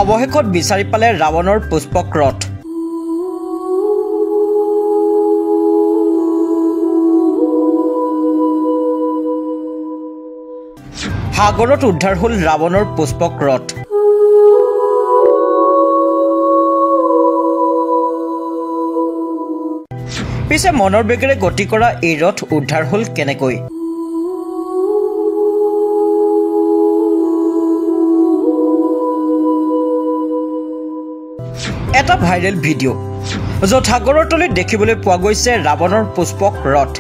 অৱশেষত বিচাৰি পালে ৰাৱণৰ পুষ্পক ৰথ। সাগৰত উদ্ধাৰ হ'ল ৰাৱণৰ পুষ্পক ৰথ। পিছে মনৰ বেগেৰে গতি কৰা এই ৰথ উদ্ধাৰ হ'ল কেনেকৈ? এটা ভাইৰেল ভিডিঅ' য'ত সাগৰৰ তলিত দেখিবলৈ পোৱা গৈছে ৰাৱণৰ পুষ্পক ৰথ।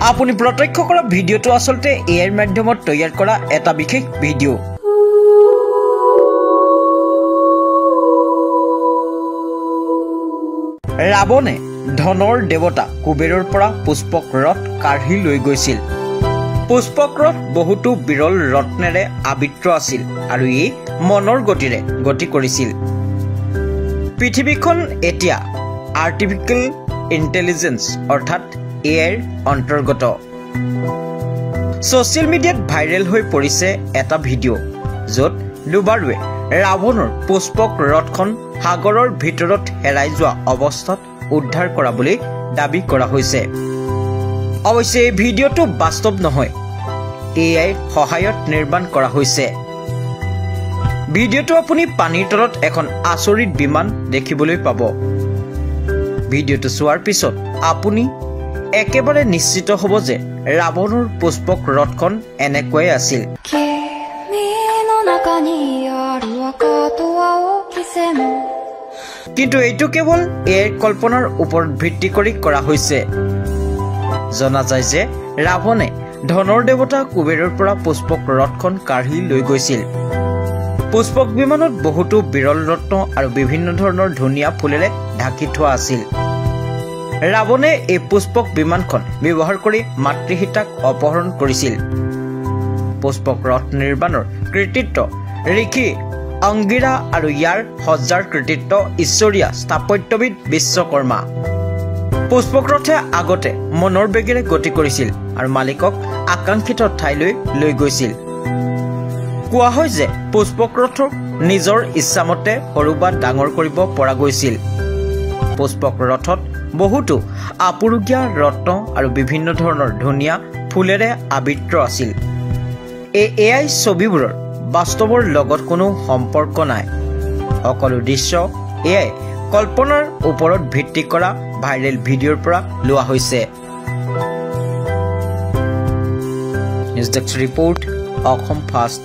আপুনি প্ৰত্যক্ষ কৰা ভিডিঅ'টো আচলতে এআইৰ মাধ্যমত তৈয়াৰ কৰা এটা বিশেষ ভিডিঅ'। ৰাৱণে ধনৰ দেৱতা কুবেৰৰ পৰা পুষ্পক ৰথ কাঢ়ি লৈ গৈছিল। পুষ্পক ৰথ বহুতো বিৰল ৰত্নেৰে আবৃত আছিল আৰু ই মনৰ গতিৰে গতি কৰিছিল। পৃথিৱীখন এতিয়া আৰ্টিফিচিয়েল ইণ্টেলিজেন্স অৰ্থাৎ এআইৰ অন্তৰ্গত। ছ'চিয়েল মিডিয়াত ভাইৰেল হৈ পৰিছে এটা ভিডিঅ' য'ত ডুবাৰুৱে ৰাৱণৰ পুষ্পক ৰথখন সাগৰৰ ভিতৰত হেৰাই যোৱা অৱস্থাত উদ্ধাৰ কৰা বুলি দাবী কৰা হৈছে। অৱশ্যে এই ভিডিঅ'টো বাস্তৱ নহয়, এআইৰ সহায়ত নিৰ্মাণ কৰা হৈছে। ভিডিঅ'টো আপুনি পানীৰ তলত এখন আচৰিত বিমান দেখিবলৈ পাব। ভিডিঅ'টো চোৱাৰ পিছত আপুনি একেবাৰে নিশ্চিত হ'ব যে ৰাৱণৰ পুষ্পক ৰথখন এনেকৈয়ে আছিল। কিন্তু এইটো কেৱল এআইৰ কল্পনাৰ ওপৰত ভিত্তি কৰি কৰা হৈছে। জনা যায় যে ৰাৱণে ধনৰ দেৱতা কুবেৰৰ পৰা পুষ্পক ৰথখন কাঢ়ি লৈ গৈছিল। পুষ্পক বিমানত বহুতো বিৰল ৰত্ন আৰু বিভিন্ন ধৰণৰ ধুনীয়া ফুলেৰে ঢাকি থোৱা আছিল। ৰাৱণে এই পুষ্পক বিমানখন ব্যৱহাৰ কৰি মাতৃসীতাক অপহৰণ কৰিছিল। পুষ্পক ৰথ নিৰ্মাণৰ কৃতিত্ব ঋষি অংগিৰা আৰু ইয়াৰ সজ্জাৰ কৃতিত্ব ঈশ্বৰীয়া স্থাপত্যবিদ বিশ্বকৰ্মা। পুষ্পক ৰথে আগতে মনৰ বেগেৰে গতি কৰিছিল আৰু মালিকক আকাংক্ষিত ঠাইলৈ লৈ গৈছিল। কোৱা হয় যে পুষ্পক ৰথক নিজৰ ইচ্ছামতে সৰু বা ডাঙৰ কৰিব পৰা গৈছিল। পুষ্পক ৰথত বহুতো আপুৰুগীয়া ৰত্ন আৰু বিভিন্ন ধৰণৰ ধুনীয়া ফুলেৰে আবৃত আছিল। এই এআই ছবিবোৰৰ বাস্তৱৰ লগত কোনো সম্পৰ্ক নাই। সকলো দৃশ্য এআই কল্পনাৰ ওপৰত ভিত্তি কৰা ভাইৰেল ভিডিঅ'ৰ পৰা লোৱা হৈছে। News desk report, Assam first.